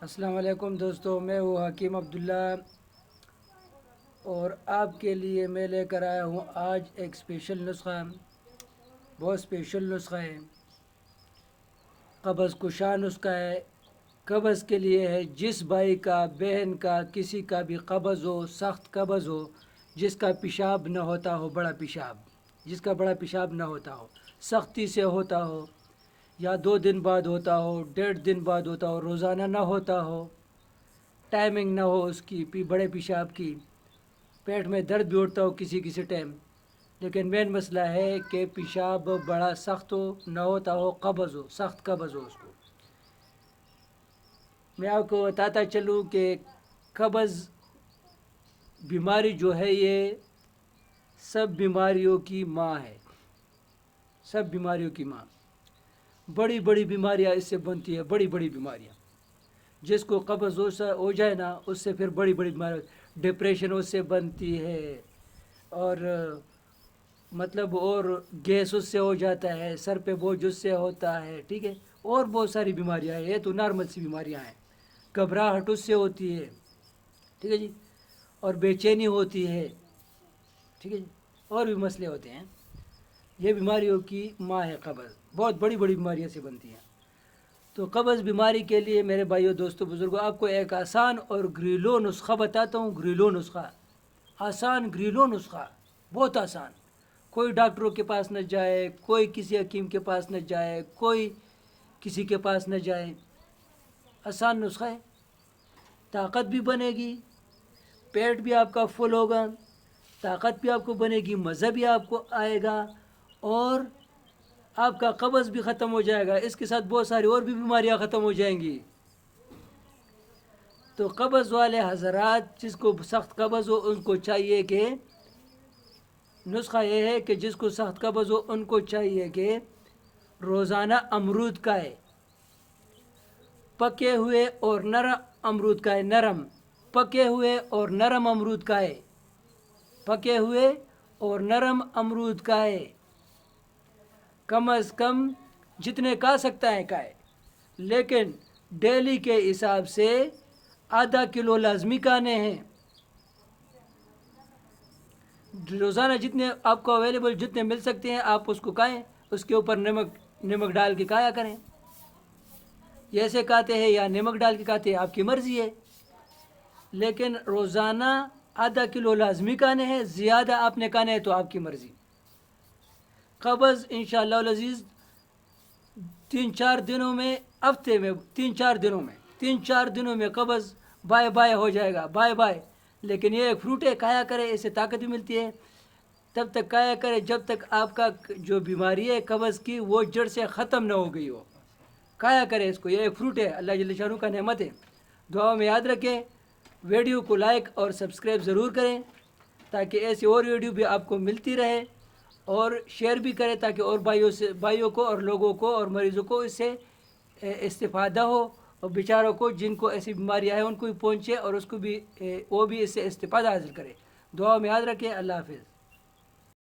السلام علیکم دوستو، میں ہوں حکیم عبداللہ اور آپ کے لیے میں لے کر آیا ہوں آج ایک اسپیشل نسخہ. بہت اسپیشل نسخہ ہے. قبض کشا نسخہ ہے. قبض کے لیے ہے جس بھائی کا، بہن کا، کسی کا بھی قبض ہو، سخت قبض ہو، جس کا پیشاب نہ ہوتا ہو، بڑا پیشاب، جس کا بڑا پیشاب نہ ہوتا ہو، سختی سے ہوتا ہو، یا 2 دن بعد ہوتا ہو، 1.5 دن بعد ہوتا ہو، روزانہ نہ ہوتا ہو، ٹائمنگ نہ ہو اس کی بڑے پیشاب کی، پیٹ میں درد بھی اٹھتا ہو کسی کسی ٹائم، لیکن مین مسئلہ ہے کہ پیشاب بڑا سخت ہو، نہ ہوتا ہو، قبض ہو، سخت قبض ہو اس کو. میں آپ کو بتاتا چلوں کہ قبض بیماری جو ہے یہ سب بیماریوں کی ماں ہے. سب بیماریوں کی ماں. بڑی بڑی بیماریاں اس سے بنتی ہیں، بڑی بڑی بیماریاں. جس کو قبض ہو جائے نا، اس سے پھر بڑی بڑی بیماری، ڈپریشن اس سے بنتی ہے، اور مطلب اور گیس اس سے ہو جاتا ہے، سر پہ بوجھ اس سے ہوتا ہے، ٹھیک ہے. اور بہت ساری بیماریاں ہیں، یہ تو نارمل سی بیماریاں ہیں. گھبراہٹ اس سے ہوتی ہے، ٹھیک ہے جی، اور بے چینی ہوتی ہے، ٹھیک ہے جی، اور بھی مسئلے ہوتے ہیں. یہ بیماریوں کی ماں ہے قبض. بہت بڑی بڑی بیماریاں سے بنتی ہیں. تو قبض بیماری کے لیے میرے بھائیوں، دوستوں، بزرگوں، آپ کو ایک آسان اور گھریلو نسخہ بتاتا ہوں. گھریلو نسخہ، آسان گھریلو نسخہ، بہت آسان. کوئی ڈاکٹروں کے پاس نہ جائے، کوئی کسی حکیم کے پاس نہ جائے، کوئی کسی کے پاس نہ جائے. آسان نسخہ ہے. طاقت بھی بنے گی، پیٹ بھی آپ کا فل ہوگا، طاقت بھی آپ کو بنے گی، مزہ بھی آپ کو آئے گا، اور آپ کا قبض بھی ختم ہو جائے گا. اس کے ساتھ بہت ساری اور بھی بیماریاں ختم ہو جائیں گی. تو قبض والے حضرات، جس کو سخت قبض ہو، ان کو چاہیے کہ نسخہ یہ ہے کہ جس کو سخت قبض ہو ان کو چاہیے کہ روزانہ امرود کھائے. پکے ہوئے اور نرم امرود کھائے. نرم پکے ہوئے اور نرم امرود کھائے. پکے ہوئے اور نرم امرود کھائے. کم از کم جتنے کھا سکتا ہے کھائے، لیکن ڈیلی کے حساب سے ½ کلو لازمی کھانے ہیں. روزانہ جتنے آپ کو اویلیبل، جتنے مل سکتے ہیں آپ اس کو کھائیں. اس کے اوپر نمک ڈال کے کھایا کریں. ایسے کھاتے ہیں یا نمک ڈال کے کھاتے ہیں، آپ کی مرضی ہے. لیکن روزانہ ½ کلو لازمی کھانے ہیں. زیادہ آپ نے کھانے ہیں تو آپ کی مرضی. قبض انشاءاللہ العزیز 3-4 دنوں میں، ہفتے میں 3-4 دنوں میں قبض بائے بائے ہو جائے گا. Bye bye. لیکن یہ ایک فروٹ ہے، کھایا کرے، اس سے طاقت بھی ملتی ہے. تب تک کھایا کرے جب تک آپ کا جو بیماری ہے قبض کی وہ جڑ سے ختم نہ ہو گئی ہو. کھایا کرے اس کو. یہ ایک فروٹ ہے، اللہ جل شانہ کا نعمت ہے. دعا میں یاد رکھیں. ویڈیو کو لائک اور سبسکرائب ضرور کریں تاکہ ایسی اور ویڈیو بھی آپ کو ملتی رہے، اور شیئر بھی کریں تاکہ اور بھائیوں کو اور لوگوں کو اور مریضوں کو اس سے استفادہ ہو، اور بیچاروں کو جن کو ایسی بیماریاں ہیں ان کو بھی پہنچے، اور اس کو بھی وہ بھی اس سے استفادہ حاصل کرے. دعا میں یاد رکھیں. اللہ حافظ.